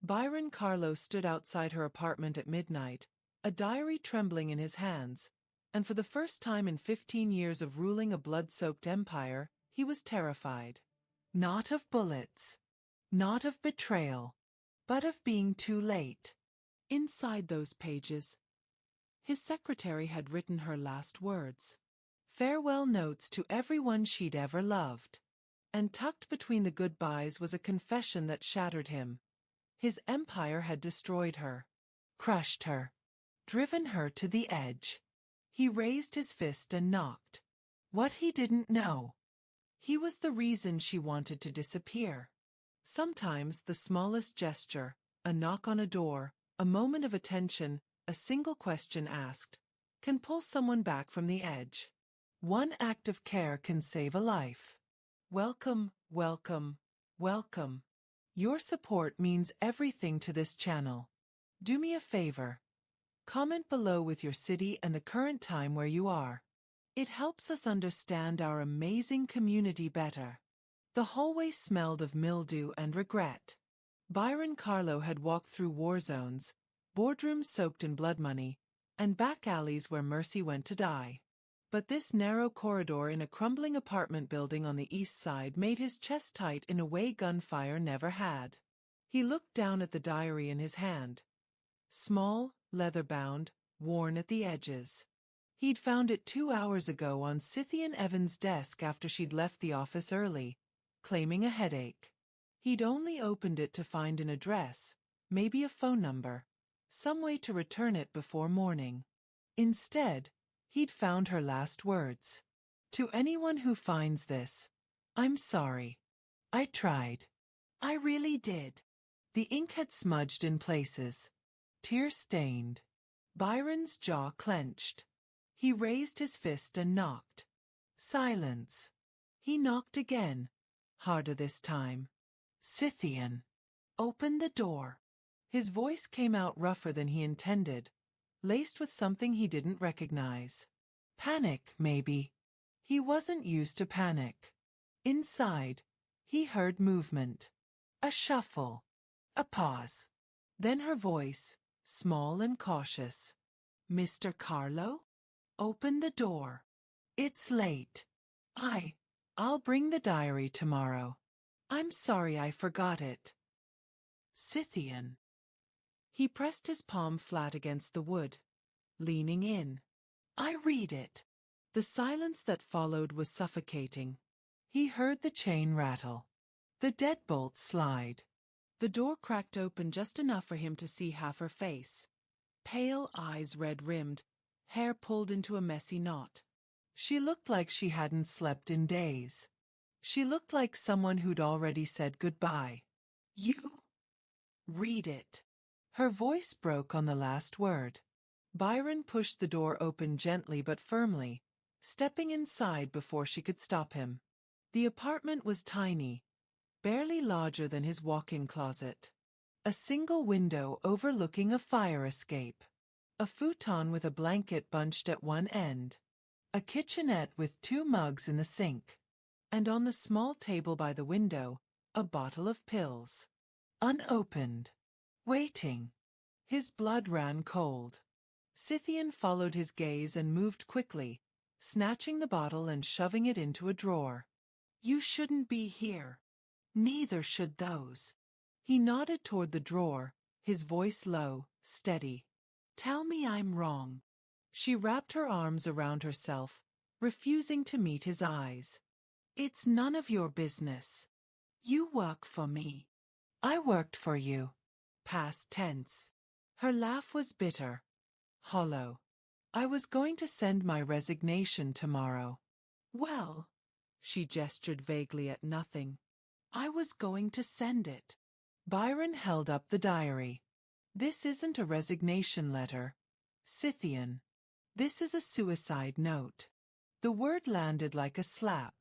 Byron Carlo stood outside her apartment at midnight, a diary trembling in his hands, and for the first time in 15 years of ruling a blood-soaked empire, he was terrified. Not of bullets. Not of betrayal. But of being too late. Inside those pages, his secretary had written her last words. Farewell notes to everyone she'd ever loved. And tucked between the goodbyes was a confession that shattered him. His empire had destroyed her. Crushed her. Driven her to the edge. He raised his fist and knocked. What he didn't know. He was the reason she wanted to disappear. Sometimes the smallest gesture, a knock on a door, a moment of attention, a single question asked, can pull someone back from the edge. One act of care can save a life. Welcome, welcome, welcome. Your support means everything to this channel. Do me a favor. Comment below with your city and the current time where you are. It helps us understand our amazing community better. The hallway smelled of mildew and regret. Byron Carlo had walked through war zones, boardrooms soaked in blood money, and back alleys where mercy went to die. But this narrow corridor in a crumbling apartment building on the east side made his chest tight in a way gunfire never had. He looked down at the diary in his hand. Small, leather-bound, worn at the edges. He'd found it 2 hours ago on Scythian Evans' desk after she'd left the office early, claiming a headache. He'd only opened it to find an address, maybe a phone number, some way to return it before morning. Instead, he'd found her last words. To anyone who finds this, I'm sorry. I tried. I really did. The ink had smudged in places. Tear-stained. Byron's jaw clenched. He raised his fist and knocked. Silence. He knocked again. Harder this time. Scythian. Open the door. His voice came out rougher than he intended, laced with something he didn't recognize. Panic, maybe. He wasn't used to panic. Inside, he heard movement. A shuffle. A pause. Then her voice, small and cautious. Mr. Carlo? Open the door. It's late. I'll bring the diary tomorrow. I'm sorry I forgot it. Scythian. He pressed his palm flat against the wood, leaning in. I read it. The silence that followed was suffocating. He heard the chain rattle. The deadbolt slide. The door cracked open just enough for him to see half her face. Pale eyes red-rimmed, hair pulled into a messy knot. She looked like she hadn't slept in days. She looked like someone who'd already said goodbye. You? Read it. Her voice broke on the last word. Byron pushed the door open gently but firmly, stepping inside before she could stop him. The apartment was tiny, barely larger than his walk-in closet. A single window overlooking a fire escape. A futon with a blanket bunched at one end. A kitchenette with 2 mugs in the sink. And on the small table by the window, a bottle of pills. Unopened. Waiting. His blood ran cold. Scythian followed his gaze and moved quickly, snatching the bottle and shoving it into a drawer. You shouldn't be here. Neither should those. He nodded toward the drawer, his voice low, steady. Tell me I'm wrong. She wrapped her arms around herself, refusing to meet his eyes. It's none of your business. You work for me. I worked for you. Past tense. Her laugh was bitter. Hollow. I was going to send my resignation tomorrow. Well, she gestured vaguely at nothing. I was going to send it. Byron held up the diary. This isn't a resignation letter, Scythian. This is a suicide note. The word landed like a slap.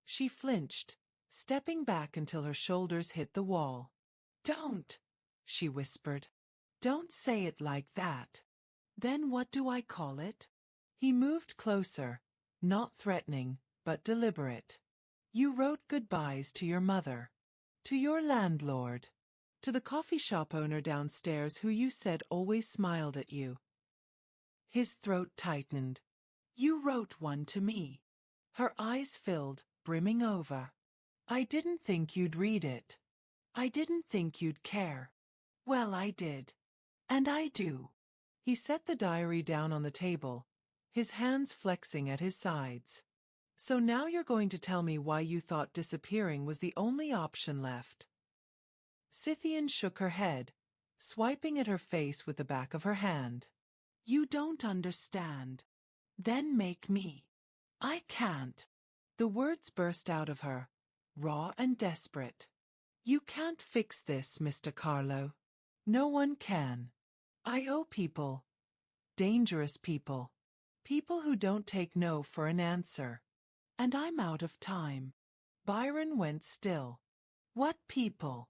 She flinched, stepping back until her shoulders hit the wall. Don't, she whispered. Don't say it like that. Then what do I call it? He moved closer, not threatening, but deliberate. You wrote goodbyes to your mother. To your landlord. To the coffee shop owner downstairs who you said always smiled at you. His throat tightened. You wrote one to me. Her eyes filled, brimming over. I didn't think you'd read it. I didn't think you'd care. Well, I did. And I do. He set the diary down on the table, his hands flexing at his sides. So now you're going to tell me why you thought disappearing was the only option left. Scythian shook her head, swiping at her face with the back of her hand. You don't understand. Then make me. I can't. The words burst out of her, raw and desperate. You can't fix this, Mr. Carlo. No one can. I owe people. Dangerous people. People who don't take no for an answer. And I'm out of time. Byron went still. What people?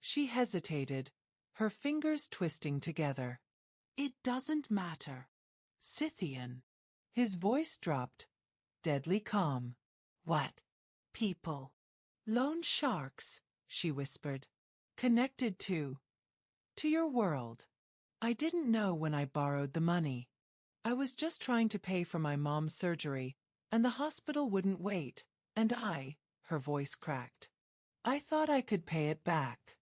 She hesitated, her fingers twisting together. It doesn't matter. Scythian. His voice dropped, deadly calm. What? People. Loan sharks, she whispered. Connected to your world. I didn't know when I borrowed the money. I was just trying to pay for my mom's surgery, and the hospital wouldn't wait, and her voice cracked. I thought I could pay it back.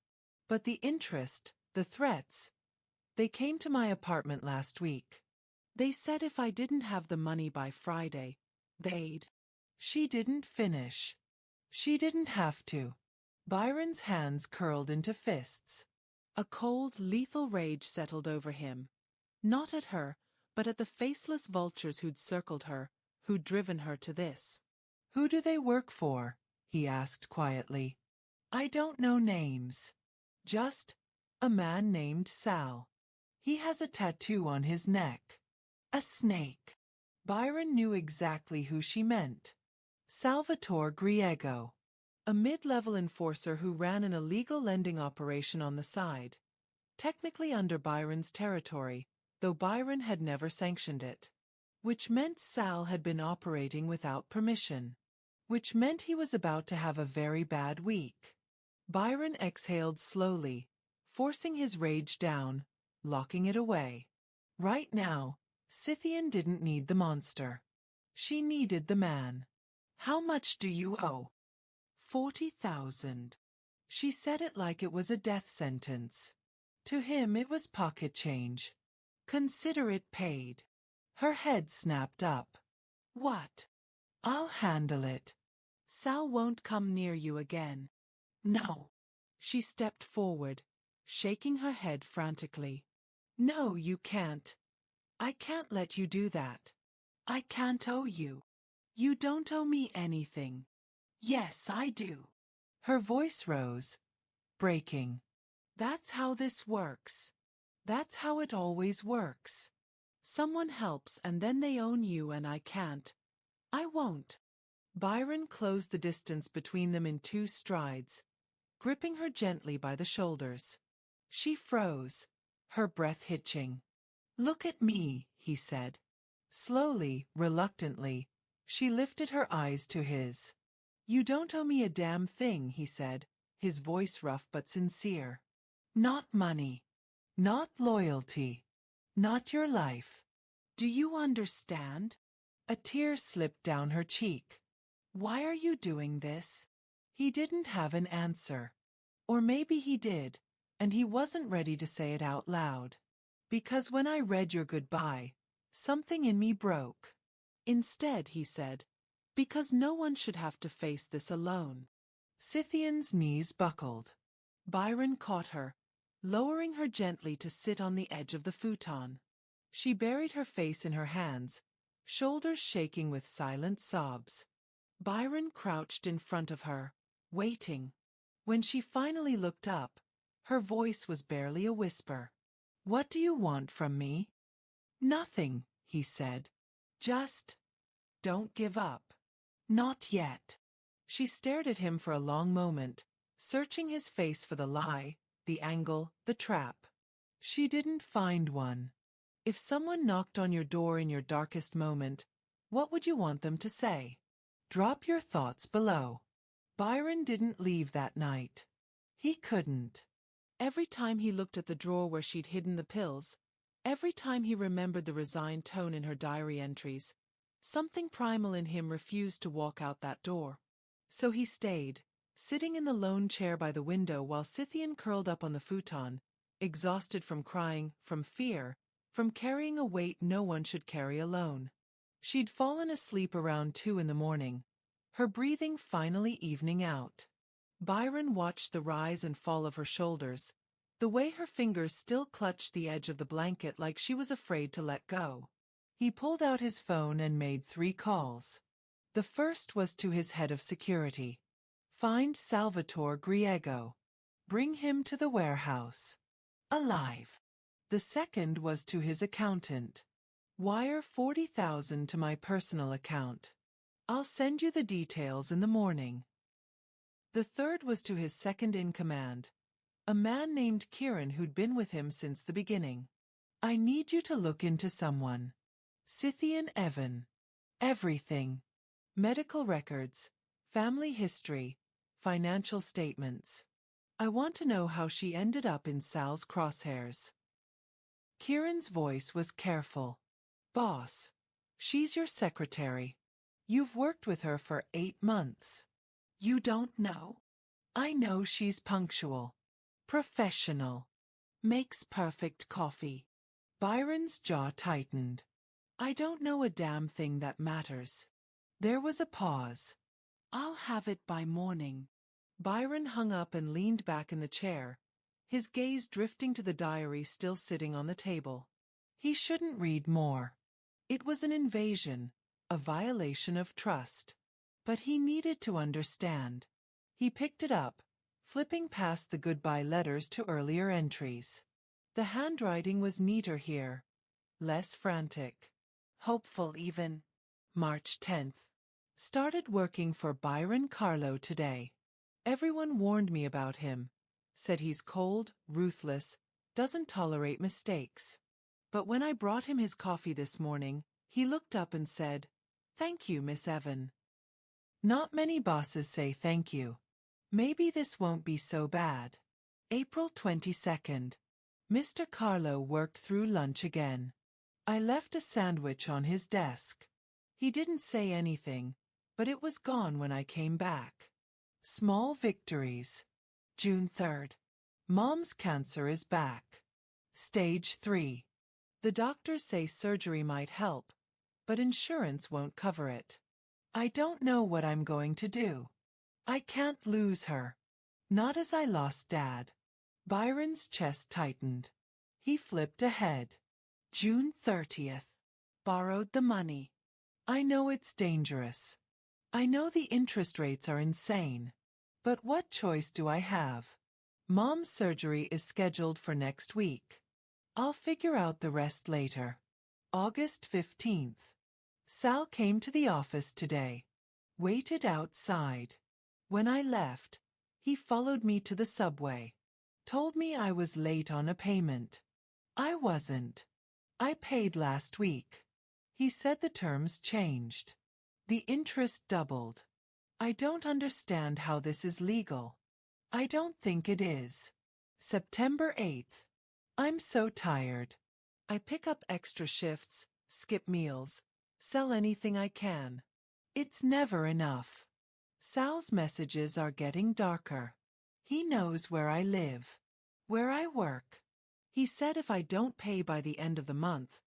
But the interest, the threats, they came to my apartment last week. They said if I didn't have the money by Friday, they'd. She didn't finish. She didn't have to. Byron's hands curled into fists. A cold, lethal rage settled over him. Not at her, but at the faceless vultures who'd circled her, who'd driven her to this. Who do they work for? He asked quietly. I don't know names. Just a man named Sal. He has a tattoo on his neck. A snake. Byron knew exactly who she meant. Salvatore Griego. A mid-level enforcer who ran an illegal lending operation on the side. Technically under Byron's territory, though Byron had never sanctioned it. Which meant Sal had been operating without permission. Which meant he was about to have a very bad week. Byron exhaled slowly, forcing his rage down, locking it away. Right now, Scythian didn't need the monster. She needed the man. How much do you owe? 40,000. She said it like it was a death sentence. To him it was pocket change. Consider it paid. Her head snapped up. What? I'll handle it. Sal won't come near you again. No. She stepped forward, shaking her head frantically. No, you can't. I can't let you do that. I can't owe you. You don't owe me anything. Yes, I do. Her voice rose, breaking. That's how this works. That's how it always works. Someone helps and then they own you and I can't. I won't. Byron closed the distance between them in 2 strides, gripping her gently by the shoulders. She froze, her breath hitching. Look at me, he said. Slowly, reluctantly, she lifted her eyes to his. You don't owe me a damn thing, he said, his voice rough but sincere. Not money. Not loyalty. Not your life. Do you understand? A tear slipped down her cheek. Why are you doing this? He didn't have an answer. Or maybe he did, and he wasn't ready to say it out loud. Because when I read your goodbye, something in me broke. Instead, he said, because no one should have to face this alone. Scythian's knees buckled. Byron caught her, lowering her gently to sit on the edge of the futon. She buried her face in her hands, shoulders shaking with silent sobs. Byron crouched in front of her, waiting. When she finally looked up, her voice was barely a whisper. What do you want from me? Nothing, he said. Just don't give up. Not yet. She stared at him for a long moment, searching his face for the lie, the angle, the trap. She didn't find one. If someone knocked on your door in your darkest moment, what would you want them to say? Drop your thoughts below. Byron didn't leave that night. He couldn't. Every time he looked at the drawer where she'd hidden the pills, every time he remembered the resigned tone in her diary entries, something primal in him refused to walk out that door. So he stayed, sitting in the lone chair by the window while Scythian curled up on the futon, exhausted from crying, from fear, from carrying a weight no one should carry alone. She'd fallen asleep around 2 in the morning, her breathing finally evening out. Byron watched the rise and fall of her shoulders, the way her fingers still clutched the edge of the blanket like she was afraid to let go. He pulled out his phone and made 3 calls. The first was to his head of security. Find Salvatore Griego. Bring him to the warehouse. Alive. The second was to his accountant. Wire 40,000 to my personal account. I'll send you the details in the morning. The third was to his second-in-command, a man named Kieran who'd been with him since the beginning. I need you to look into someone. Scythian Evan. Everything. Medical records, family history, financial statements. I want to know how she ended up in Sal's crosshairs. Kieran's voice was careful. Boss, she's your secretary. You've worked with her for 8 months. You don't know. I know she's punctual. Professional. Makes perfect coffee. Byron's jaw tightened. I don't know a damn thing that matters. There was a pause. I'll have it by morning. Byron hung up and leaned back in the chair, his gaze drifting to the diary still sitting on the table. He shouldn't read more. It was an invasion, a violation of trust. But he needed to understand. He picked it up, flipping past the goodbye letters to earlier entries. The handwriting was neater here, less frantic. Hopeful even. March 10th. Started working for Byron Carlo today. Everyone warned me about him. Said he's cold, ruthless, doesn't tolerate mistakes. But when I brought him his coffee this morning, he looked up and said, "Thank you, Miss Evan." Not many bosses say thank you. Maybe this won't be so bad. April 22nd. Mr. Carlo worked through lunch again. I left a sandwich on his desk. He didn't say anything, but it was gone when I came back. Small victories. June 3rd. Mom's cancer is back. Stage 3. The doctors say surgery might help, but insurance won't cover it. I don't know what I'm going to do. I can't lose her. Not as I lost Dad. Byron's chest tightened. He flipped ahead. June 30th. Borrowed the money. I know it's dangerous. I know the interest rates are insane. But what choice do I have? Mom's surgery is scheduled for next week. I'll figure out the rest later. August 15th. Sal came to the office today. Waited outside. When I left, he followed me to the subway. Told me I was late on a payment. I wasn't. I paid last week. He said the terms changed. The interest doubled. I don't understand how this is legal. I don't think it is. September 8th. I'm so tired. I pick up extra shifts, skip meals, sell anything I can. It's never enough. Sal's messages are getting darker. He knows where I live, where I work. He said if I don't pay by the end of the month,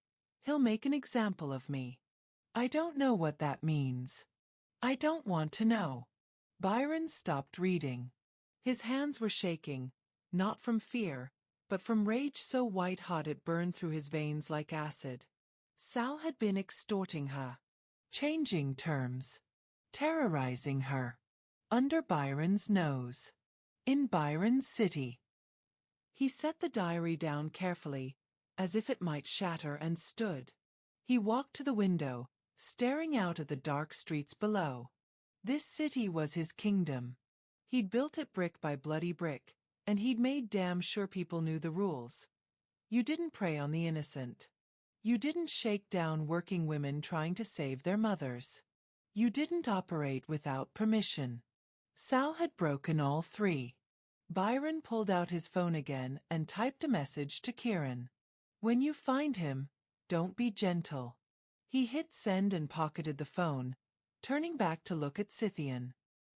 he'll make an example of me. I don't know what that means. I don't want to know. Byron stopped reading. His hands were shaking, not from fear, but from rage so white-hot it burned through his veins like acid. Sal had been extorting her, changing terms, terrorizing her, under Byron's nose, in Byron's city. He set the diary down carefully, as if it might shatter, and stood. He walked to the window, staring out at the dark streets below. This city was his kingdom. He'd built it brick by bloody brick, and he'd made damn sure people knew the rules. You didn't prey on the innocent. You didn't shake down working women trying to save their mothers. You didn't operate without permission. Sal had broken all 3. Byron pulled out his phone again and typed a message to Kieran. When you find him, don't be gentle. He hit send and pocketed the phone, turning back to look at Scythian.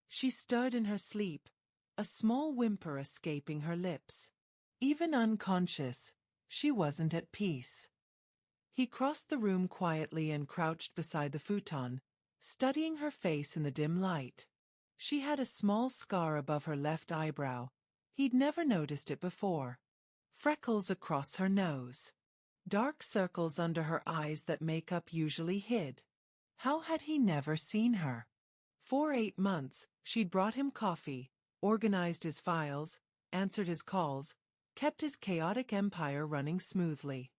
She stirred in her sleep, a small whimper escaping her lips. Even unconscious, she wasn't at peace. He crossed the room quietly and crouched beside the futon, studying her face in the dim light. She had a small scar above her left eyebrow. He'd never noticed it before. Freckles across her nose. Dark circles under her eyes that makeup usually hid. How had he never seen her? For 8 months, she'd brought him coffee, organized his files, answered his calls, kept his chaotic empire running smoothly.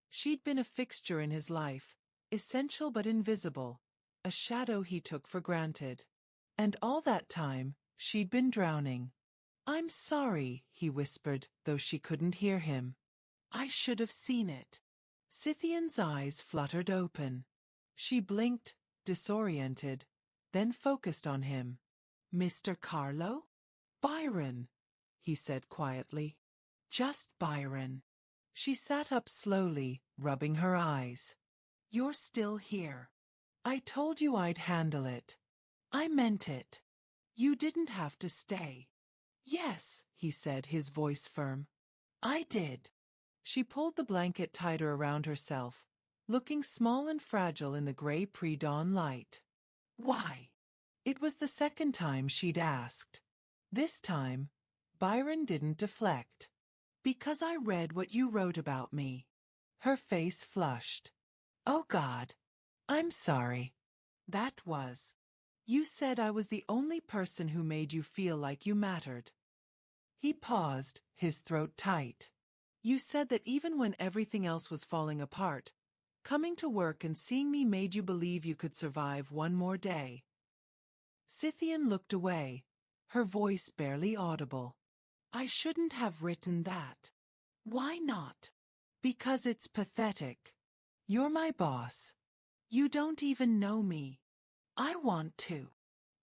She'd been a fixture in his life, essential but invisible, a shadow he took for granted. And all that time, she'd been drowning. I'm sorry, he whispered, though she couldn't hear him. I should have seen it. Scythian's eyes fluttered open. She blinked, disoriented, then focused on him. Mr. Carlo? Byron, he said quietly. Just Byron. She sat up slowly, rubbing her eyes. You're still here. I told you I'd handle it. I meant it. You didn't have to stay. Yes, he said, his voice firm. I did. She pulled the blanket tighter around herself, looking small and fragile in the gray pre-dawn light. Why? It was the second time she'd asked. This time, Byron didn't deflect. Because I read what you wrote about me. Her face flushed. Oh God. I'm sorry. That was. You said I was the only person who made you feel like you mattered. He paused, his throat tight. You said that even when everything else was falling apart, coming to work and seeing me made you believe you could survive one more day. Scythian looked away, her voice barely audible. I shouldn't have written that. Why not? Because it's pathetic. You're my boss. You don't even know me. I want to.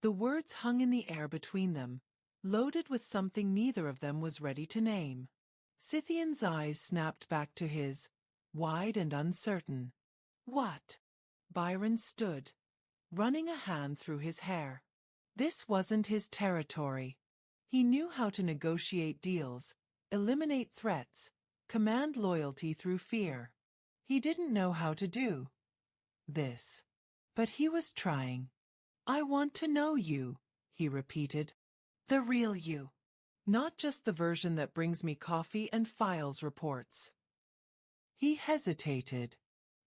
The words hung in the air between them, loaded with something neither of them was ready to name. Scythian's eyes snapped back to his, wide and uncertain. What? Byron stood, running a hand through his hair. This wasn't his territory. He knew how to negotiate deals, eliminate threats, command loyalty through fear. He didn't know how to do this. But he was trying. I want to know you, he repeated. The real you. Not just the version that brings me coffee and files reports. He hesitated.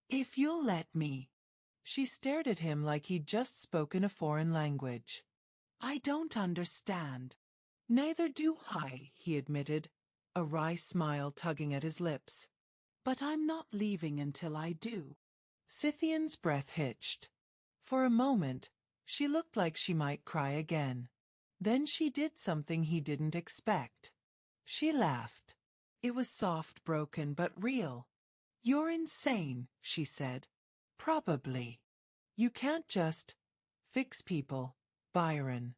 If you'll let me. She stared at him like he'd just spoken a foreign language. I don't understand. Neither do I, he admitted, a wry smile tugging at his lips. But I'm not leaving until I do. Scythian's breath hitched. For a moment, she looked like she might cry again. Then she did something he didn't expect. She laughed. It was soft, broken, but real. You're insane, she said. Probably. You can't just fix people, Byron.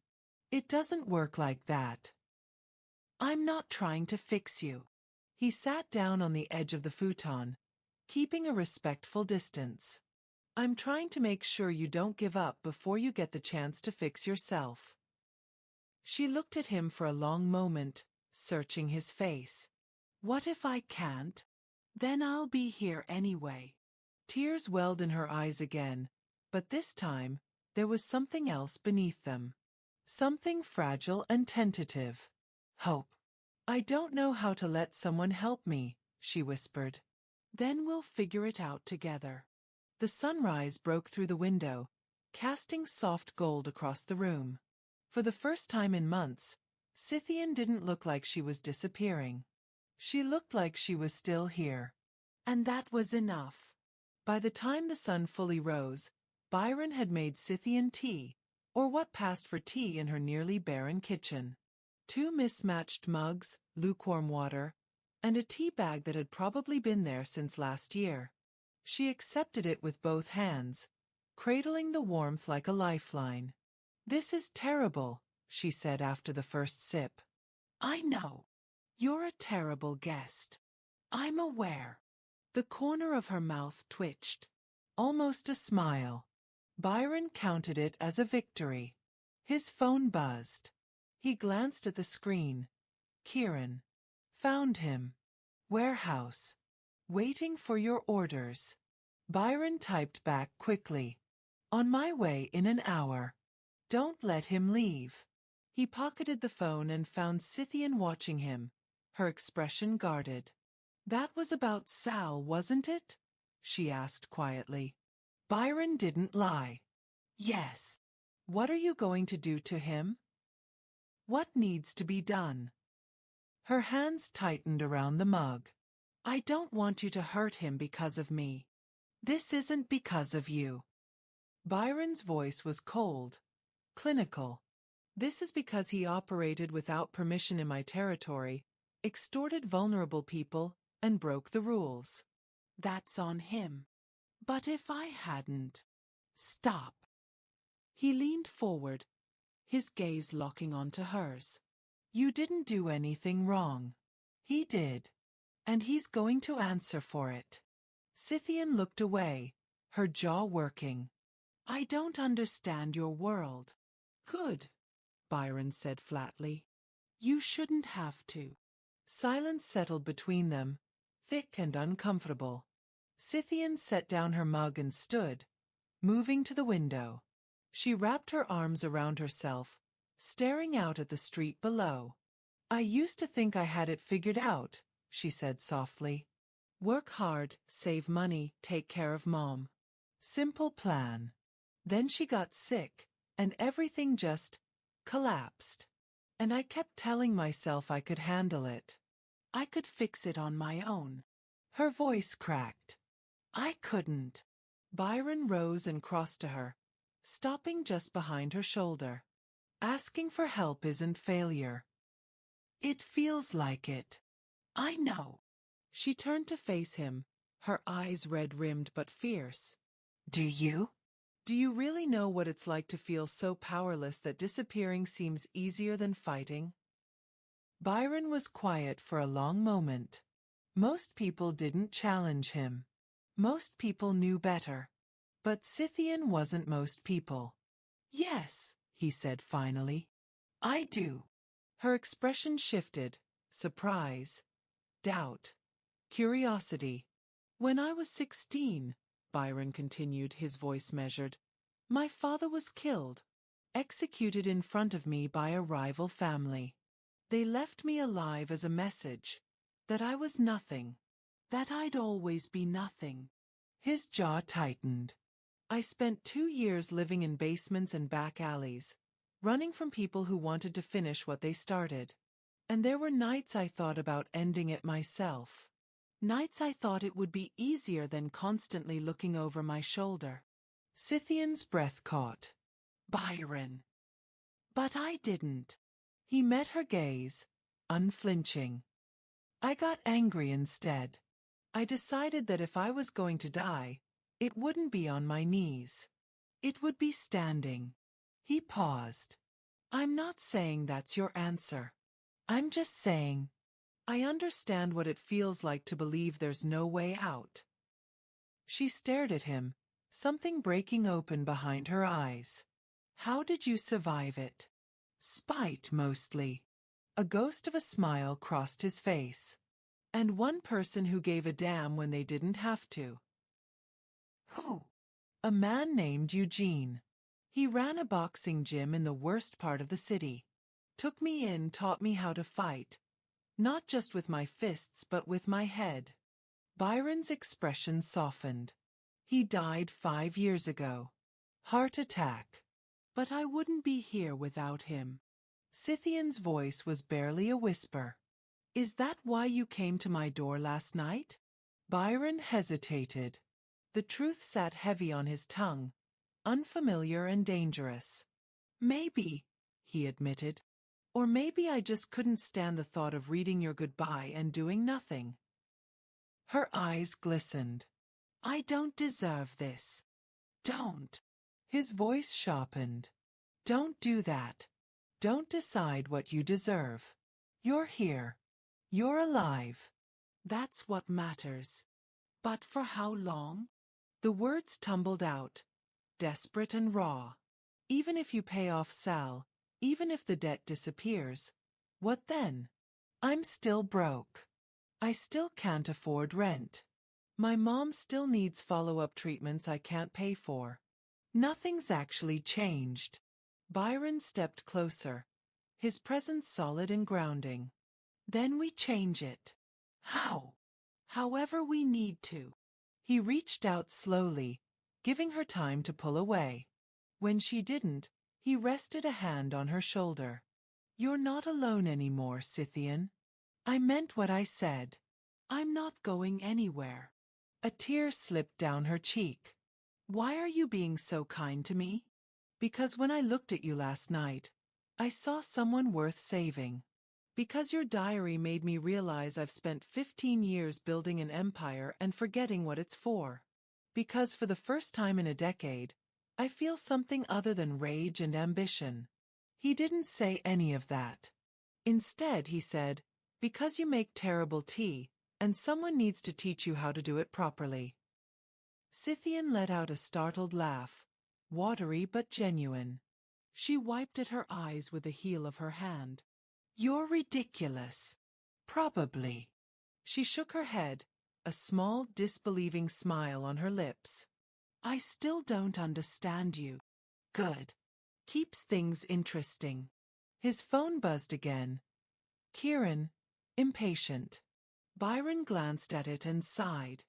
It doesn't work like that. I'm not trying to fix you. He sat down on the edge of the futon, keeping a respectful distance. I'm trying to make sure you don't give up before you get the chance to fix yourself. She looked at him for a long moment, searching his face. What if I can't? Then I'll be here anyway. Tears welled in her eyes again, but this time, there was something else beneath them. Something fragile and tentative. Hope. I don't know how to let someone help me, she whispered. Then we'll figure it out together. The sunrise broke through the window, casting soft gold across the room. For the first time in months, Scythian didn't look like she was disappearing. She looked like she was still here. And that was enough. By the time the sun fully rose, Byron had made Scythian tea, or what passed for tea in her nearly barren kitchen. 2 mismatched mugs, lukewarm water, and a tea bag that had probably been there since last year. She accepted it with both hands, cradling the warmth like a lifeline. This is terrible, she said after the first sip. I know. You're a terrible guest. I'm aware. The corner of her mouth twitched. Almost a smile. Byron counted it as a victory. His phone buzzed. He glanced at the screen. Kieran. Found him. Warehouse. Waiting for your orders. Byron typed back quickly. On my way in an hour. Don't let him leave. He pocketed the phone and found Scythian watching him, her expression guarded. That was about Sal, wasn't it? She asked quietly. Byron didn't lie. Yes. What are you going to do to him? What needs to be done? Her hands tightened around the mug. I don't want you to hurt him because of me. This isn't because of you. Byron's voice was cold, clinical. This is because he operated without permission in my territory, extorted vulnerable people, and broke the rules. That's on him. But if I hadn't... Stop. He leaned forward, his gaze locking onto hers. You didn't do anything wrong. He did. And he's going to answer for it. Scythian looked away, her jaw working. I don't understand your world. Good, Byron said flatly. You shouldn't have to. Silence settled between them, thick and uncomfortable. Scythian set down her mug and stood, moving to the window. She wrapped her arms around herself, staring out at the street below. I used to think I had it figured out, she said softly. Work hard, save money, take care of Mom. Simple plan. Then she got sick, and everything just collapsed. And I kept telling myself I could handle it. I could fix it on my own. Her voice cracked. I couldn't. Byron rose and crossed to her, stopping just behind her shoulder. Asking for help isn't failure. It feels like it. I know. She turned to face him, her eyes red-rimmed but fierce. Do you? Do you really know what it's like to feel so powerless that disappearing seems easier than fighting? Byron was quiet for a long moment. Most people didn't challenge him. Most people knew better. But Scythian wasn't most people. Yes, he said finally. I do. Her expression shifted, surprise, doubt, curiosity. When I was 16, Byron continued, his voice measured, my father was killed, executed in front of me by a rival family. They left me alive as a message, that I was nothing, that I'd always be nothing. His jaw tightened. I spent 2 years living in basements and back alleys, running from people who wanted to finish what they started. And there were nights I thought about ending it myself. Nights I thought it would be easier than constantly looking over my shoulder. Scythian's breath caught. Byron. But I didn't. He met her gaze, unflinching. I got angry instead. I decided that if I was going to die, it wouldn't be on my knees. It would be standing. He paused. I'm not saying that's your answer. I'm just saying, I understand what it feels like to believe there's no way out. She stared at him, something breaking open behind her eyes. How did you survive it? Spite, mostly. A ghost of a smile crossed his face. And one person who gave a damn when they didn't have to. Who? A man named Eugene. He ran a boxing gym in the worst part of the city. Took me in, taught me how to fight. Not just with my fists but with my head. Byron's expression softened. He died 5 years ago. Heart attack. But I wouldn't be here without him. Scythian's voice was barely a whisper. Is that why you came to my door last night? Byron hesitated. The truth sat heavy on his tongue, unfamiliar and dangerous. Maybe, he admitted. Or maybe I just couldn't stand the thought of reading your goodbye and doing nothing. Her eyes glistened. I don't deserve this. Don't. His voice sharpened. Don't do that. Don't decide what you deserve. You're here. You're alive. That's what matters. But for how long? The words tumbled out, desperate and raw. Even if you pay off Sal, even if the debt disappears, what then? I'm still broke. I still can't afford rent. My mom still needs follow-up treatments I can't pay for. Nothing's actually changed. Byron stepped closer, his presence solid and grounding. Then we change it. How? However we need to. He reached out slowly, giving her time to pull away. When she didn't, he rested a hand on her shoulder. You're not alone anymore, Scythian. I meant what I said. I'm not going anywhere. A tear slipped down her cheek. Why are you being so kind to me? Because when I looked at you last night, I saw someone worth saving. Because your diary made me realize I've spent 15 years building an empire and forgetting what it's for. Because for the first time in a decade, I feel something other than rage and ambition. He didn't say any of that. Instead, he said, because you make terrible tea, and someone needs to teach you how to do it properly. Scythian let out a startled laugh, watery but genuine. She wiped at her eyes with the heel of her hand. You're ridiculous. Probably. She shook her head, a small disbelieving smile on her lips. I still don't understand you. Good. Keeps things interesting. His phone buzzed again. Kieran, impatient. Byron glanced at it and sighed.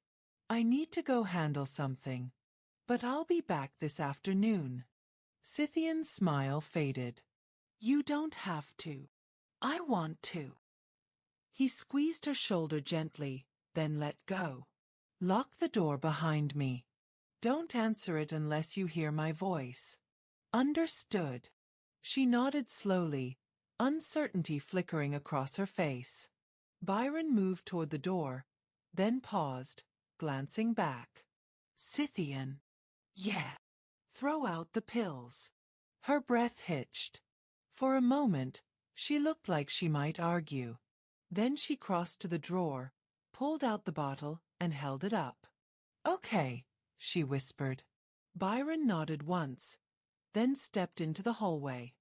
I need to go handle something. But I'll be back this afternoon. Scythian's smile faded. You don't have to. I want to. He squeezed her shoulder gently, then let go. Lock the door behind me. Don't answer it unless you hear my voice. Understood. She nodded slowly, uncertainty flickering across her face. Byron moved toward the door, then paused, glancing back. Scythian. Yeah. Throw out the pills. Her breath hitched. For a moment, she looked like she might argue. Then she crossed to the drawer, pulled out the bottle, and held it up. Okay, she whispered. Byron nodded once, then stepped into the hallway.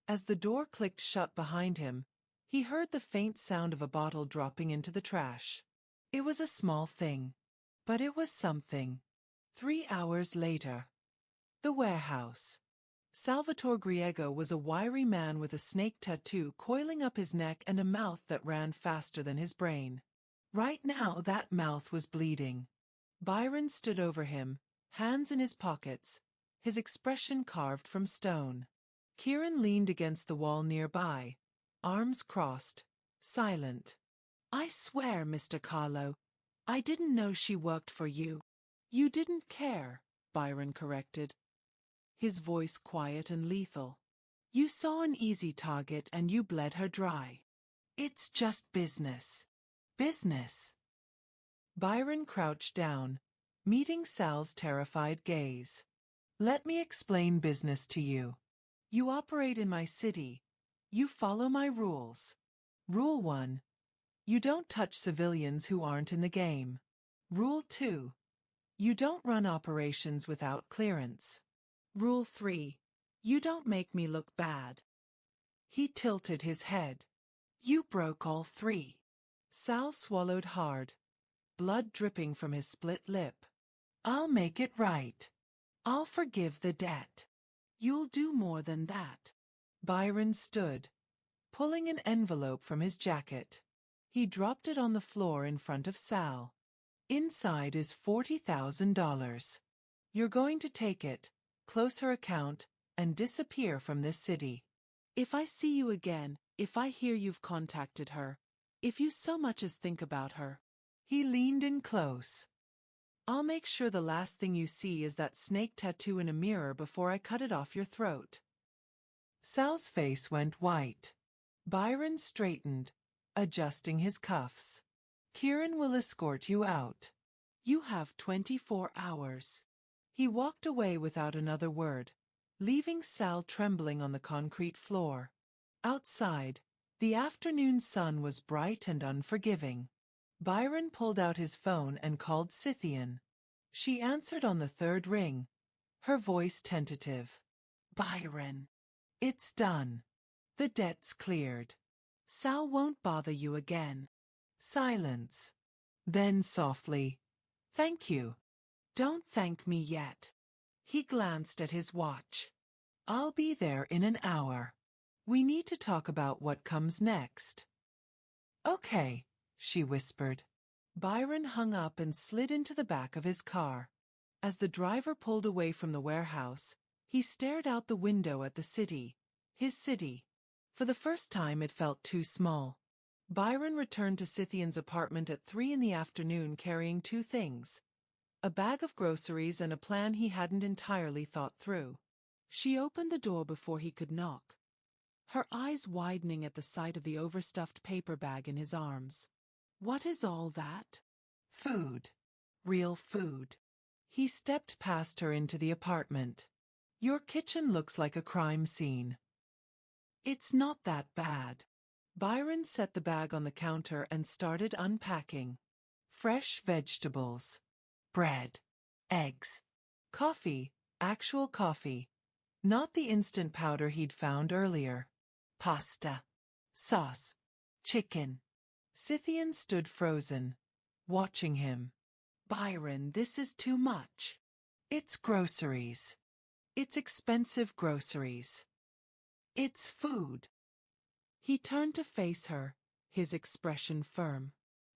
As the door clicked shut behind him, he heard the faint sound of a bottle dropping into the trash. It was a small thing, but it was something. 3 hours later. The warehouse. Salvatore Griego was a wiry man with a snake tattoo coiling up his neck and a mouth that ran faster than his brain. Right now that mouth was bleeding. Byron stood over him, hands in his pockets, his expression carved from stone. Kieran leaned against the wall nearby, arms crossed, silent. I swear, Mr. Carlo, I didn't know she worked for you. You didn't care, Byron corrected, his voice quiet and lethal. You saw an easy target and you bled her dry. It's just business. Business. Byron crouched down, meeting Sal's terrified gaze. Let me explain business to you. You operate in my city. You follow my rules. Rule 1. You don't touch civilians who aren't in the game. Rule 2. You don't run operations without clearance. Rule 3. You don't make me look bad. He tilted his head. You broke all 3. Sal swallowed hard, blood dripping from his split lip. I'll make it right. I'll forgive the debt. You'll do more than that. Byron stood, pulling an envelope from his jacket. He dropped it on the floor in front of Sal. Inside is $40,000. You're going to take it, close her account, and disappear from this city. If I see you again, if I hear you've contacted her, if you so much as think about her. He leaned in close. I'll make sure the last thing you see is that snake tattoo in a mirror before I cut it off your throat. Sal's face went white. Byron straightened, adjusting his cuffs. Kieran will escort you out. You have 24 hours. He walked away without another word, leaving Sal trembling on the concrete floor. Outside, The afternoon sun was bright and unforgiving. Byron pulled out his phone and called Scythian. She answered on the third ring, her voice tentative. Byron. It's done. The debt's cleared. Sal won't bother you again. Silence. Then softly, thank you. Don't thank me yet. He glanced at his watch. I'll be there in an hour. We need to talk about what comes next. Okay, she whispered. Byron hung up and slid into the back of his car. As the driver pulled away from the warehouse, he stared out the window at the city, his city. For the first time it felt too small. Byron returned to Scythian's apartment at 3 in the afternoon carrying two things: a bag of groceries and a plan he hadn't entirely thought through. She opened the door before he could knock, her eyes widening at the sight of the overstuffed paper bag in his arms. What is all that? Food. Real food. He stepped past her into the apartment. Your kitchen looks like a crime scene. It's not that bad. Byron set the bag on the counter and started unpacking. Fresh vegetables. Bread. Eggs. Coffee. Actual coffee. Not the instant powder he'd found earlier. Pasta. Sauce. Chicken. Scythian stood frozen, watching him. Byron, this is too much. It's groceries. It's expensive groceries. It's food. He turned to face her, his expression firm.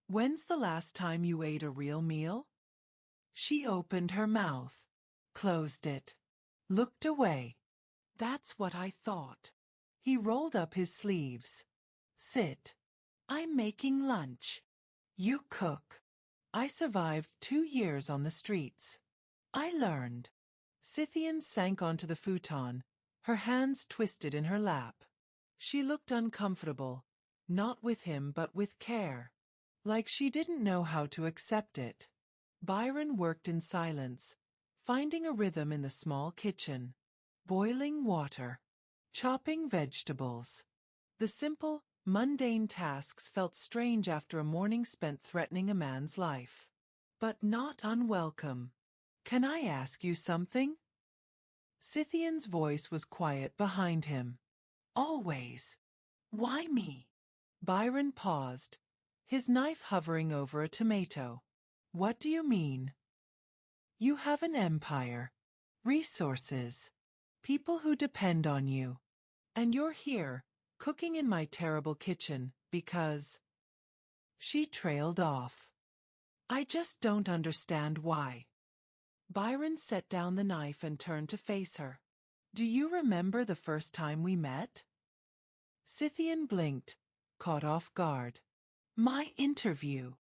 When's the last time you ate a real meal? She opened her mouth, closed it, looked away. That's what I thought. He rolled up his sleeves. Sit. I'm making lunch. You cook. I survived 2 years on the streets. I learned. Scythian sank onto the futon, her hands twisted in her lap. She looked uncomfortable, not with him but with care. Like she didn't know how to accept it. Byron worked in silence, finding a rhythm in the small kitchen. Boiling water. Chopping vegetables. The simple, mundane tasks felt strange after a morning spent threatening a man's life. But not unwelcome. Can I ask you something? Scythian's voice was quiet behind him. Always. Why me? Byron paused, his knife hovering over a tomato. What do you mean? You have an empire. Resources. People who depend on you. And you're here, cooking in my terrible kitchen, because... She trailed off. I just don't understand why. Byron set down the knife and turned to face her. Do you remember the first time we met? Scythian blinked, caught off guard. My interview.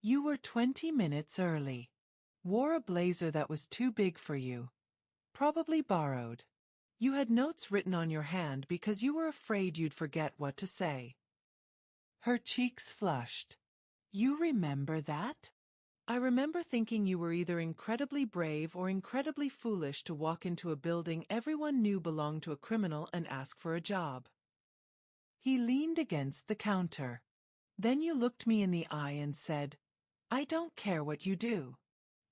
You were 20 minutes early. Wore a blazer that was too big for you. Probably borrowed. You had notes written on your hand because you were afraid you'd forget what to say. Her cheeks flushed. You remember that? I remember thinking you were either incredibly brave or incredibly foolish to walk into a building everyone knew belonged to a criminal and ask for a job. He leaned against the counter. Then you looked me in the eye and said, I don't care what you do.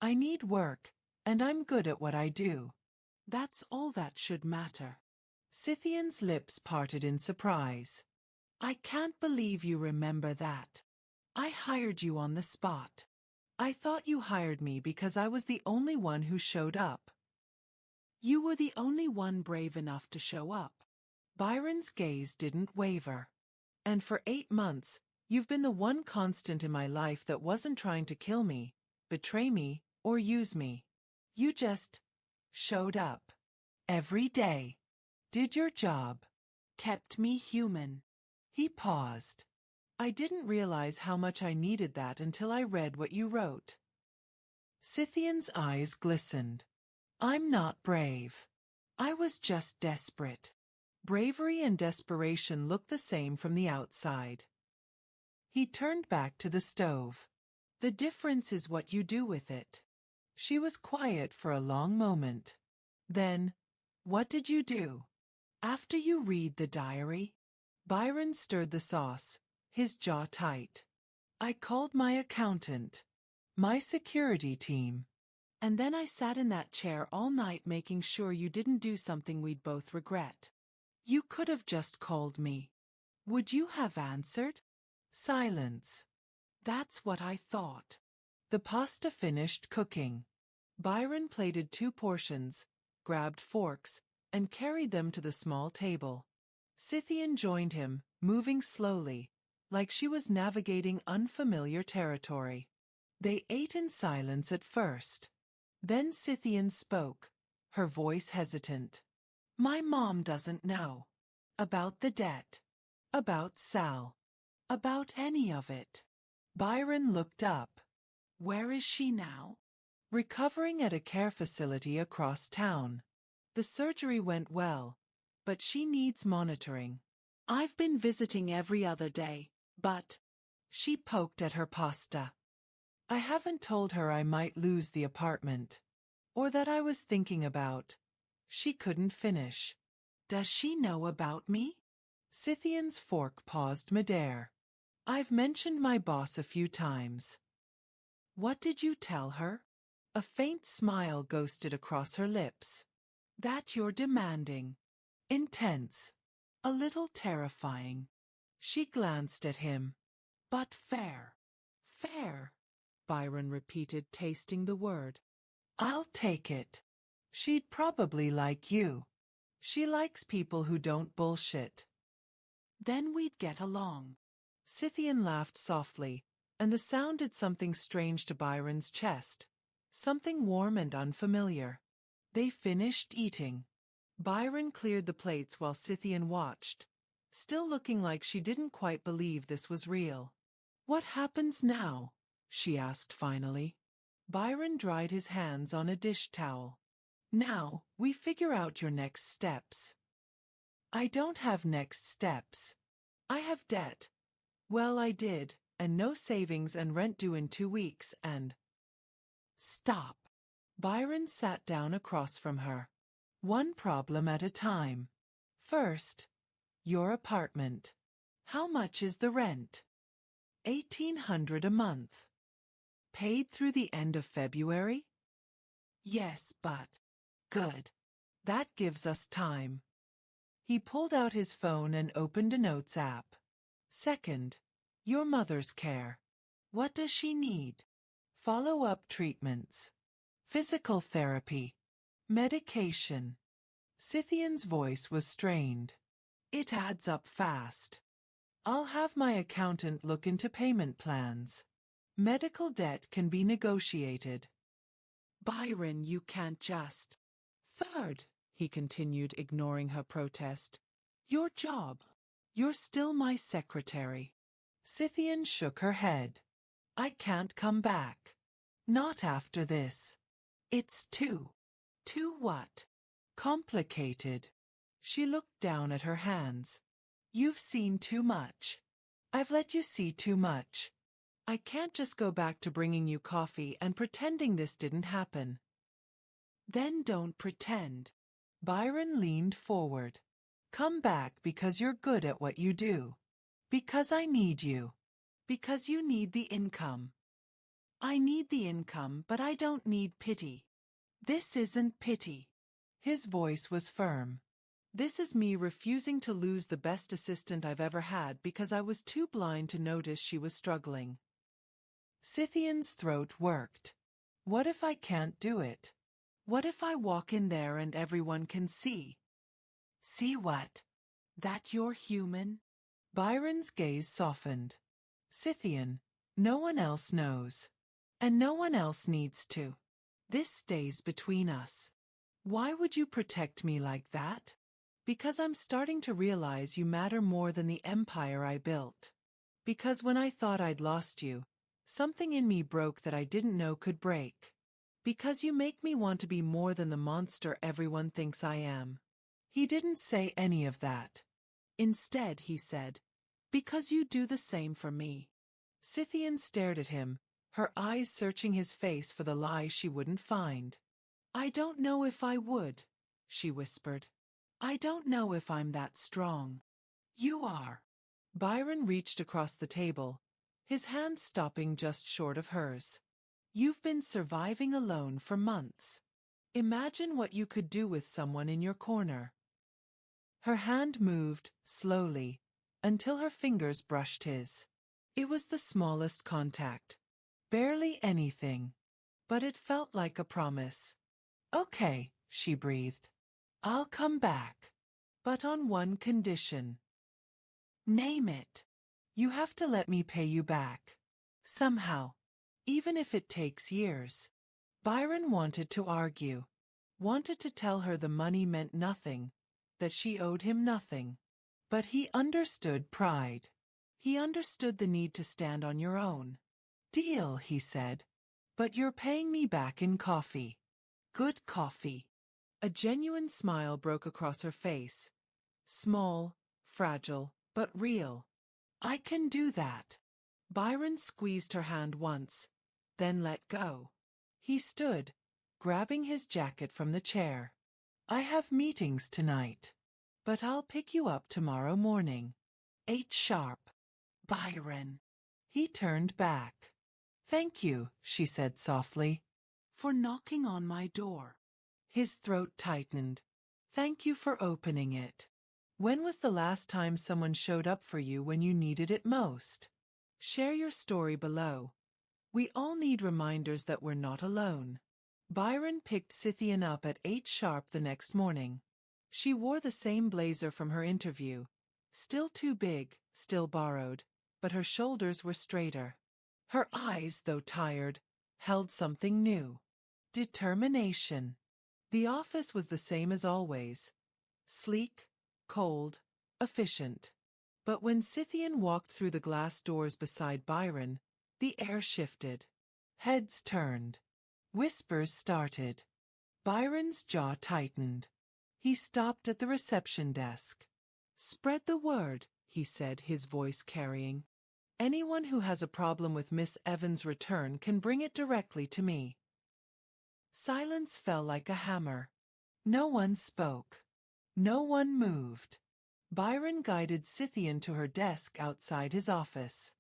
I need work, and I'm good at what I do. That's all that should matter. Scythian's lips parted in surprise. I can't believe you remember that. I hired you on the spot. I thought you hired me because I was the only one who showed up. You were the only one brave enough to show up. Byron's gaze didn't waver. And for 8 months, you've been the one constant in my life that wasn't trying to kill me, betray me, or use me. You just showed up. Every day. Did your job. Kept me human. He paused. I didn't realize how much I needed that until I read what you wrote. Scythian's eyes glistened. I'm not brave. I was just desperate. Bravery and desperation look the same from the outside. He turned back to the stove. The difference is what you do with it. She was quiet for a long moment. Then, what did you do? After you read the diary? Byron stirred the sauce, his jaw tight. I called my accountant, my security team. And then I sat in that chair all night making sure you didn't do something we'd both regret. You could have just called me. Would you have answered? Silence. That's what I thought. The pasta finished cooking. Byron plated 2 portions, grabbed forks, and carried them to the small table. Scythian joined him, moving slowly, like she was navigating unfamiliar territory. They ate in silence at first. Then Scythian spoke, her voice hesitant. My mom doesn't know. About the debt. About Sal. About any of it. Byron looked up. Where is she now? Recovering at a care facility across town. The surgery went well, but she needs monitoring. I've been visiting every other day, but... She poked at her pasta. I haven't told her I might lose the apartment. Or that I was thinking about. She couldn't finish. Does she know about me? Scythian's fork paused midair. I've mentioned my boss a few times. What did you tell her? A faint smile ghosted across her lips. That you're demanding. Intense. A little terrifying. She glanced at him. But fair. Fair. Byron repeated, tasting the word. I'll take it. She'd probably like you. She likes people who don't bullshit. Then we'd get along. Scythian laughed softly, and the sound did something strange to Byron's chest. Something warm and unfamiliar. They finished eating. Byron cleared the plates while Scythian watched, still looking like she didn't quite believe this was real. What happens now? She asked finally. Byron dried his hands on a dish towel. Now, we figure out your next steps. I don't have next steps. I have debt. Well, I did, and no savings and rent due in 2 weeks and... Stop. Byron sat down across from her. One problem at a time. First, your apartment. How much is the rent? $1,800 a month. Paid through the end of February? Yes, but... Good. That gives us time. He pulled out his phone and opened a notes app. Second, your mother's care. What does she need? Follow-up treatments. Physical therapy. Medication. Scythian's voice was strained. It adds up fast. I'll have my accountant look into payment plans. Medical debt can be negotiated. Byron, you can't just... Third, he continued, ignoring her protest. Your job. You're still my secretary. Scythian shook her head. I can't come back. Not after this. It's too what? Complicated. She looked down at her hands. You've seen too much. I've let you see too much. I can't just go back to bringing you coffee and pretending this didn't happen. Then don't pretend. Byron leaned forward. Come back because you're good at what you do. Because I need you. Because you need the income. I need the income, but I don't need pity. This isn't pity. His voice was firm. This is me refusing to lose the best assistant I've ever had because I was too blind to notice she was struggling. Scythian's throat worked. What if I can't do it? What if I walk in there and everyone can see? See what? That you're human? Byron's gaze softened. Scythian, no one else knows. And no one else needs to. This stays between us. Why would you protect me like that? Because I'm starting to realize you matter more than the empire I built. Because when I thought I'd lost you, something in me broke that I didn't know could break. Because you make me want to be more than the monster everyone thinks I am. He didn't say any of that. Instead, he said, because you do the same for me. Scythian stared at him, her eyes searching his face for the lie she wouldn't find. I don't know if I would, she whispered. I don't know if I'm that strong. You are. Byron reached across the table, his hand stopping just short of hers. You've been surviving alone for months. Imagine what you could do with someone in your corner. Her hand moved, slowly, until her fingers brushed his. It was the smallest contact. Barely anything. But it felt like a promise. Okay, she breathed. I'll come back. But on one condition. Name it. You have to let me pay you back. Somehow. Even if it takes years. Byron wanted to argue. Wanted to tell her the money meant nothing. That she owed him nothing. But he understood pride. He understood the need to stand on your own. Deal, he said. But you're paying me back in coffee. Good coffee. A genuine smile broke across her face. Small, fragile, but real. I can do that. Byron squeezed her hand once, then let go. He stood, grabbing his jacket from the chair. I have meetings tonight. But I'll pick you up tomorrow morning. 8 sharp. Byron. He turned back. Thank you, she said softly, for knocking on my door. His throat tightened. Thank you for opening it. When was the last time someone showed up for you when you needed it most? Share your story below. We all need reminders that we're not alone. Byron picked Scythian up at 8 sharp the next morning. She wore the same blazer from her interview. Still too big, still borrowed, but her shoulders were straighter. Her eyes, though tired, held something new. Determination. The office was the same as always. Sleek, cold, efficient. But when Scythian walked through the glass doors beside Byron, the air shifted. Heads turned. Whispers started. Byron's jaw tightened. He stopped at the reception desk. Spread the word, he said, his voice carrying. Anyone who has a problem with Miss Evans' return can bring it directly to me. Silence fell like a hammer. No one spoke. No one moved. Byron guided Scythian to her desk outside his office.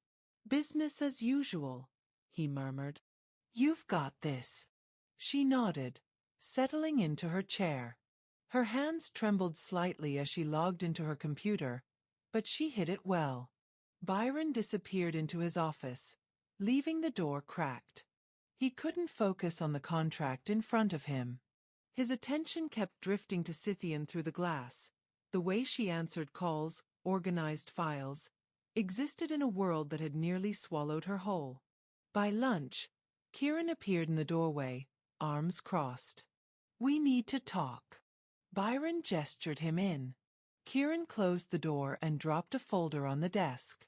Business as usual, he murmured. You've got this. She nodded, settling into her chair. Her hands trembled slightly as she logged into her computer, but she hid it well. Byron disappeared into his office, leaving the door cracked. He couldn't focus on the contract in front of him. His attention kept drifting to Scythian through the glass. The way she answered calls, organized files, existed in a world that had nearly swallowed her whole. By lunch, Kieran appeared in the doorway, arms crossed. We need to talk. Byron gestured him in. Kieran closed the door and dropped a folder on the desk.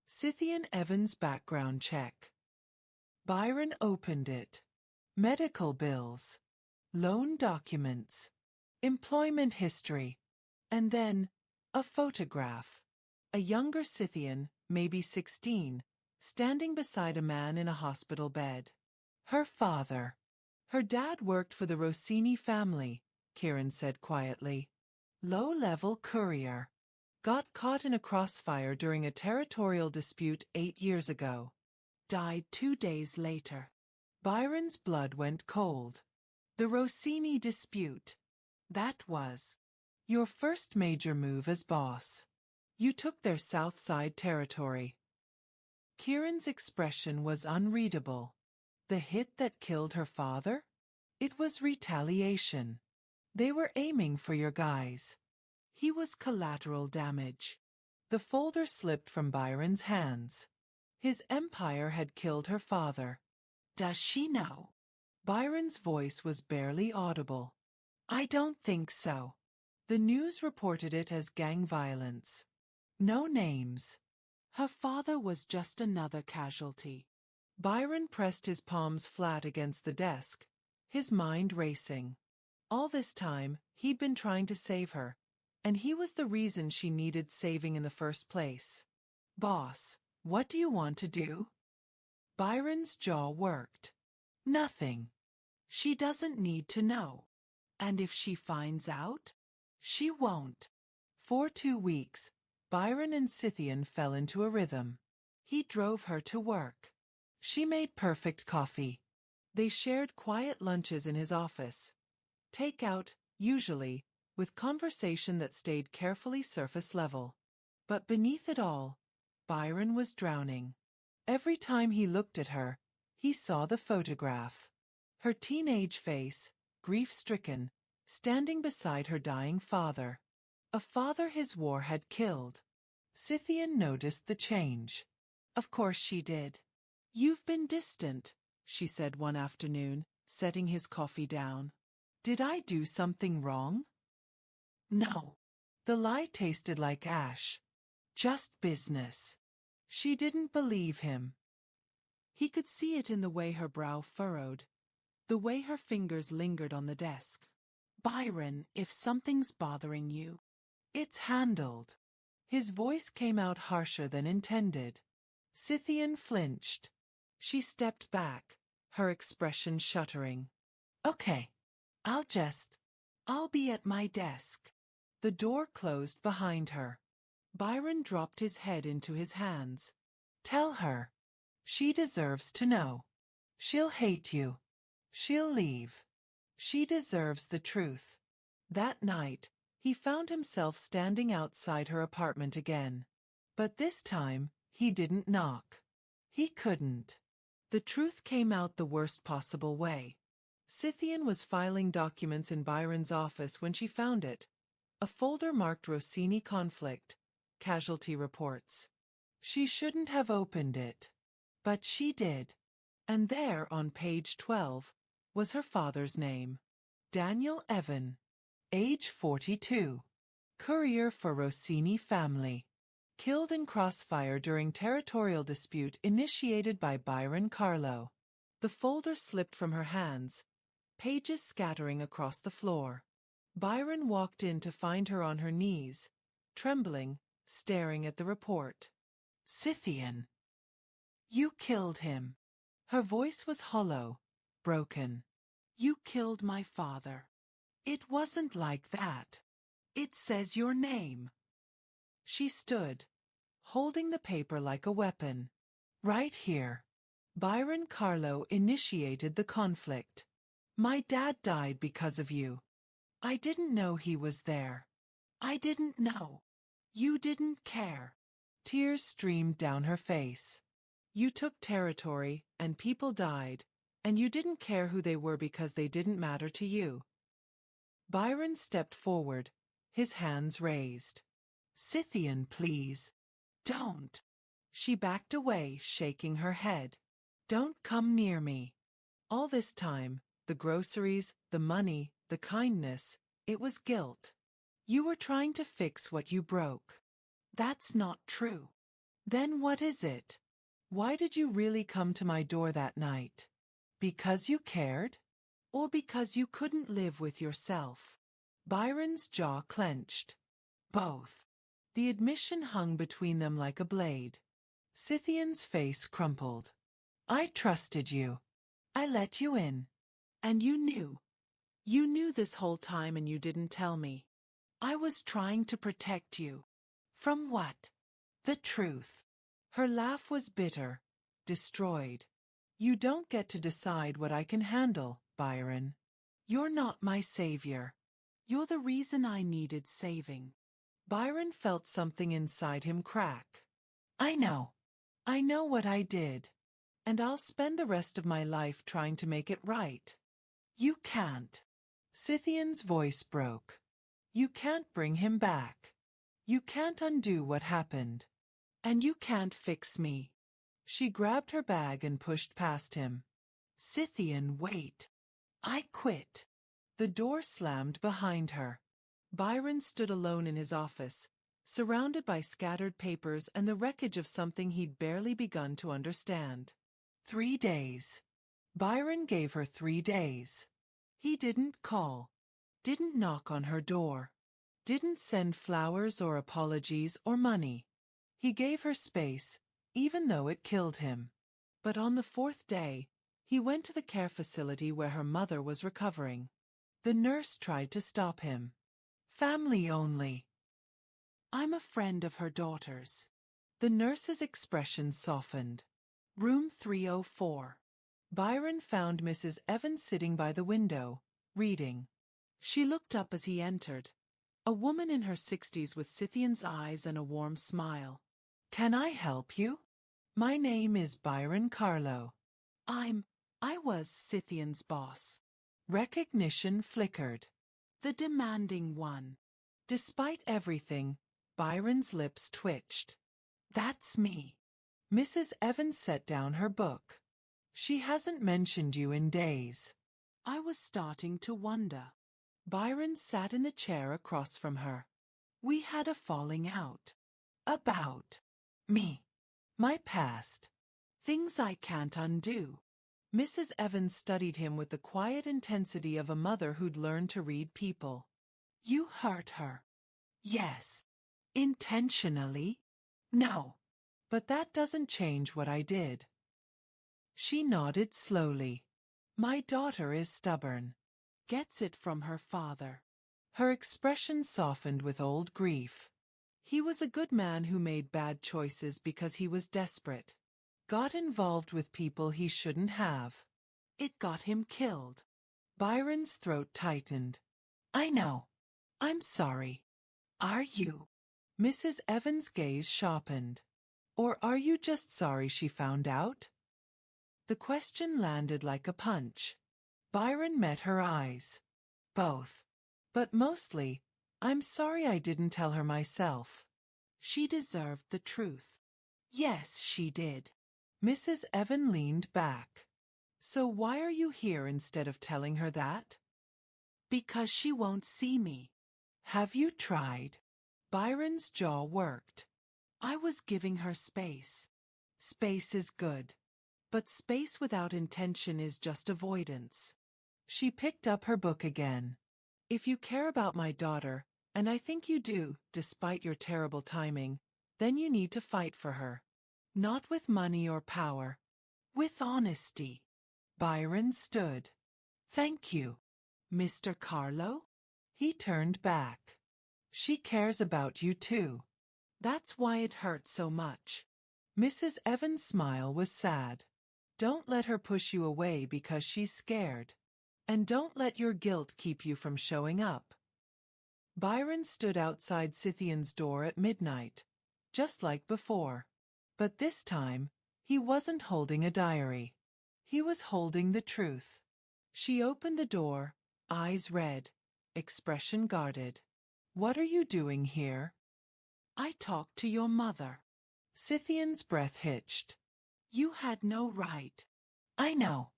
Scythian Evans background check. Byron opened it. Medical bills. Loan documents. Employment history. And then, a photograph. A younger Scythian, maybe 16, standing beside a man in a hospital bed. Her father. Her dad worked for the Rossini family, Kieran said quietly. Low-level courier. Got caught in a crossfire during a territorial dispute 8 years ago. Died 2 days later. Byron's blood went cold. The Rossini dispute. That was your first major move as boss. You took their South Side territory. Kieran's expression was unreadable. The hit that killed her father? It was retaliation. They were aiming for your guys. He was collateral damage. The folder slipped from Byron's hands. His empire had killed her father. Does she know? Byron's voice was barely audible. I don't think so. The news reported it as gang violence. No names. Her father was just another casualty. Byron pressed his palms flat against the desk, his mind racing. All this time, he'd been trying to save her, and he was the reason she needed saving in the first place. Boss, what do you want to do? Byron's jaw worked. Nothing. She doesn't need to know. And if she finds out? She won't. For 2 weeks, Byron and Scythian fell into a rhythm. He drove her to work. She made perfect coffee. They shared quiet lunches in his office. Takeout, usually, with conversation that stayed carefully surface level. But beneath it all, Byron was drowning. Every time he looked at her, he saw the photograph. Her teenage face, grief-stricken, standing beside her dying father. A father his war had killed. Scythian noticed the change. Of course she did. "You've been distant," she said one afternoon, setting his coffee down. "Did I do something wrong?" "No." The lie tasted like ash. "Just business." She didn't believe him. He could see it in the way her brow furrowed, the way her fingers lingered on the desk. "Byron, if something's bothering you, it's handled." His voice came out harsher than intended. Scythian flinched. She stepped back, her expression shuddering. "Okay. I'll be at my desk." The door closed behind her. Byron dropped his head into his hands. "Tell her. She deserves to know. She'll hate you. She'll leave. She deserves the truth." That night, he found himself standing outside her apartment again. But this time, he didn't knock. He couldn't. The truth came out the worst possible way. Scythian was filing documents in Byron's office when she found it. A folder marked Rossini conflict, casualty reports. She shouldn't have opened it. But she did. And there, on page 12, was her father's name. Daniel Evan. Age 42. Courier for Rossini family. Killed in crossfire during territorial dispute initiated by Byron Carlo. The folder slipped from her hands, pages scattering across the floor. Byron walked in to find her on her knees, trembling, staring at the report. "Scythian. You killed him." Her voice was hollow, broken. "You killed my father." "It wasn't like that. It says your name." She stood, holding the paper like a weapon. "Right here. Byron Carlo initiated the conflict. My dad died because of you. I didn't know he was there. I didn't know. You didn't care." Tears streamed down her face. "You took territory, and people died, and you didn't care who they were because they didn't matter to you." Byron stepped forward, his hands raised. "Scythian, please. Don't." She backed away, shaking her head. "Don't come near me." All this time, the groceries, the money, the kindness, it was guilt. "You were trying to fix what you broke." "That's not true." "Then what is it? Why did you really come to my door that night? Because you cared? Or because you couldn't live with yourself?" Byron's jaw clenched. "Both." The admission hung between them like a blade. Scythian's face crumpled. "I trusted you. I let you in. And you knew. You knew this whole time and you didn't tell me. I was trying to protect you." "From what?" "The truth." Her laugh was bitter, destroyed. "You don't get to decide what I can handle, Byron. You're not my savior. You're the reason I needed saving." Byron felt something inside him crack. "I know. I know what I did. And I'll spend the rest of my life trying to make it right." "You can't." Scythian's voice broke. "You can't bring him back. You can't undo what happened. And you can't fix me." She grabbed her bag and pushed past him. "Scythian, wait. I quit." The door slammed behind her. Byron stood alone in his office, surrounded by scattered papers and the wreckage of something he'd barely begun to understand. 3 days. Byron gave her 3 days. He didn't call, didn't knock on her door, didn't send flowers or apologies or money. He gave her space, even though it killed him. But on the 4th day, he went to the care facility where her mother was recovering. The nurse tried to stop him. "Family only." I'm a friend of her daughter's. The nurse's expression softened. Room 304. Byron found Mrs. Evans sitting by the window, reading. She looked up as he entered. A woman in her 60s with Scythian's eyes and a warm smile. Can I help you? My name is Byron Carlo. I was Scythian's boss. Recognition flickered. The demanding one. Despite everything, Byron's lips twitched. That's me. Mrs. Evans set down her book. She hasn't mentioned you in days. I was starting to wonder. Byron sat in the chair across from her. We had a falling out. About me. My past. Things I can't undo. Mrs. Evans studied him with the quiet intensity of a mother who'd learned to read people. You hurt her. Yes. Intentionally? No. But that doesn't change what I did. She nodded slowly. My daughter is stubborn. Gets it from her father. Her expression softened with old grief. He was a good man who made bad choices because he was desperate. Got involved with people he shouldn't have. It got him killed. Byron's throat tightened. I know. I'm sorry. Are you? Mrs. Evans' gaze sharpened. Or are you just sorry she found out? The question landed like a punch. Byron met her eyes. Both. But mostly, I'm sorry I didn't tell her myself. She deserved the truth. Yes, she did. Mrs. Evan leaned back. So why are you here instead of telling her that? Because she won't see me. Have you tried? Byron's jaw worked. I was giving her space. Space is good. But space without intention is just avoidance. She picked up her book again. If you care about my daughter, and I think you do, despite your terrible timing, then you need to fight for her. Not with money or power. With honesty. Byron stood. Thank you. Mr. Carlo? He turned back. She cares about you too. That's why it hurt so much. Mrs. Evans' smile was sad. Don't let her push you away because she's scared. And don't let your guilt keep you from showing up. Byron stood outside Scythian's door at midnight, just like before. But this time, he wasn't holding a diary. He was holding the truth. She opened the door, eyes red, expression guarded. What are you doing here? I talked to your mother. Scythian's breath hitched. You had no right. I know.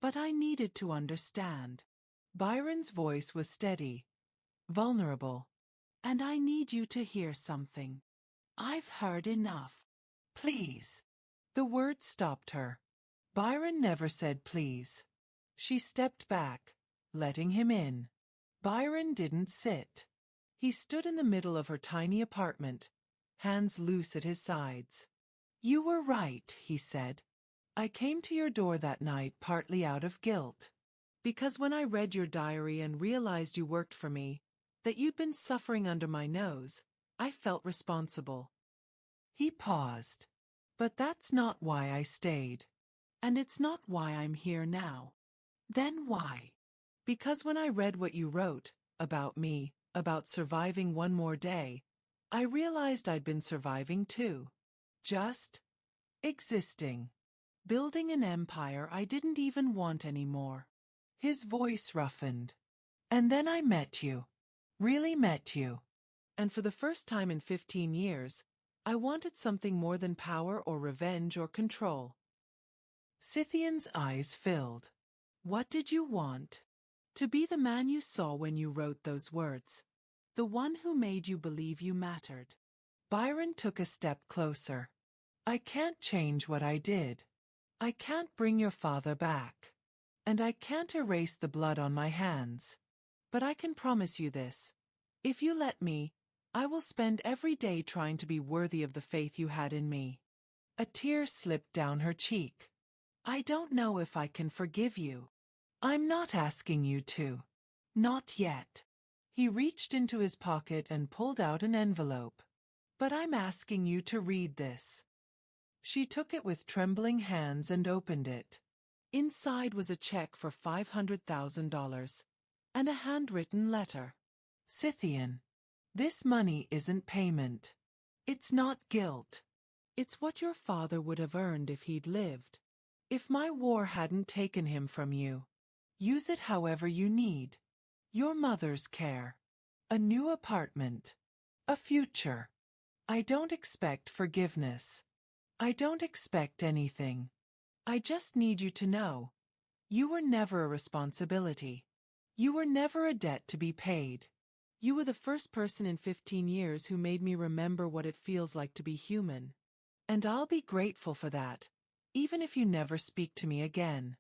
But I needed to understand. Byron's voice was steady, vulnerable. And I need you to hear something. I've heard enough. Please. The word stopped her. Byron never said please. She stepped back, letting him in. Byron didn't sit. He stood in the middle of her tiny apartment, hands loose at his sides. You were right, he said. I came to your door that night partly out of guilt. Because when I read your diary and realized you worked for me, that you'd been suffering under my nose, I felt responsible. He paused. But that's not why I stayed. And it's not why I'm here now. Then why? Because when I read what you wrote, about me, about surviving one more day, I realized I'd been surviving too. Just existing. Building an empire I didn't even want anymore. His voice roughened. And then I met you. Really met you. And for the first time in 15 years, I wanted something more than power or revenge or control. Scythian's eyes filled. What did you want? To be the man you saw when you wrote those words. The one who made you believe you mattered. Byron took a step closer. I can't change what I did. I can't bring your father back. And I can't erase the blood on my hands. But I can promise you this. If you let me, I will spend every day trying to be worthy of the faith you had in me. A tear slipped down her cheek. I don't know if I can forgive you. I'm not asking you to. Not yet. He reached into his pocket and pulled out an envelope. But I'm asking you to read this. She took it with trembling hands and opened it. Inside was a check for $500,000 and a handwritten letter. Scythian. This money isn't payment. It's not guilt. It's what your father would have earned if he'd lived. If my war hadn't taken him from you. Use it however you need. Your mother's care. A new apartment. A future. I don't expect forgiveness. I don't expect anything. I just need you to know. You were never a responsibility. You were never a debt to be paid. You were the first person in 15 years who made me remember what it feels like to be human. And I'll be grateful for that, even if you never speak to me again.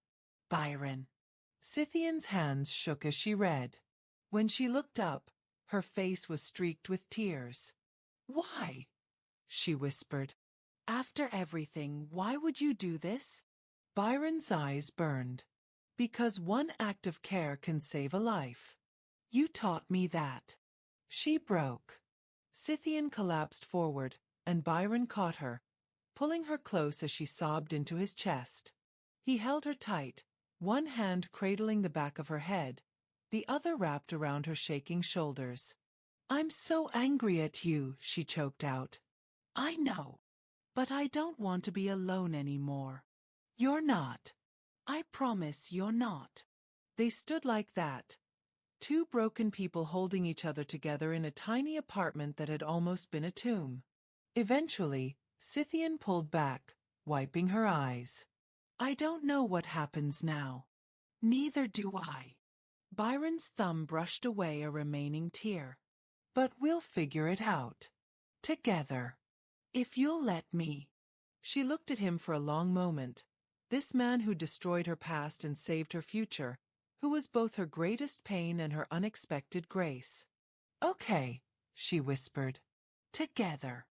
Byron. Scythian's hands shook as she read. When she looked up, her face was streaked with tears. Why? She whispered. After everything, why would you do this? Byron's eyes burned. Because one act of care can save a life. You taught me that. She broke. Scythian collapsed forward, and Byron caught her, pulling her close as she sobbed into his chest. He held her tight, one hand cradling the back of her head, the other wrapped around her shaking shoulders. I'm so angry at you, she choked out. I know. But I don't want to be alone anymore. You're not. I promise you're not. They stood like that. Two broken people holding each other together in a tiny apartment that had almost been a tomb. Eventually, Scythian pulled back, wiping her eyes. I don't know what happens now. Neither do I. Byron's thumb brushed away a remaining tear. But we'll figure it out. Together. If you'll let me. She looked at him for a long moment. This man who destroyed her past and saved her future, who was both her greatest pain and her unexpected grace. Okay, she whispered. Together.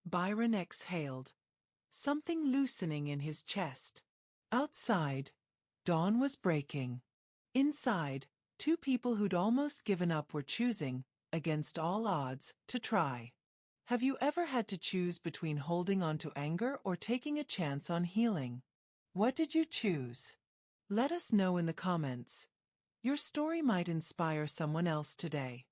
Byron exhaled, something loosening in his chest. Outside, dawn was breaking. Inside, two people who'd almost given up were choosing, against all odds, to try. Have you ever had to choose between holding on to anger or taking a chance on healing? What did you choose? Let us know in the comments. Your story might inspire someone else today.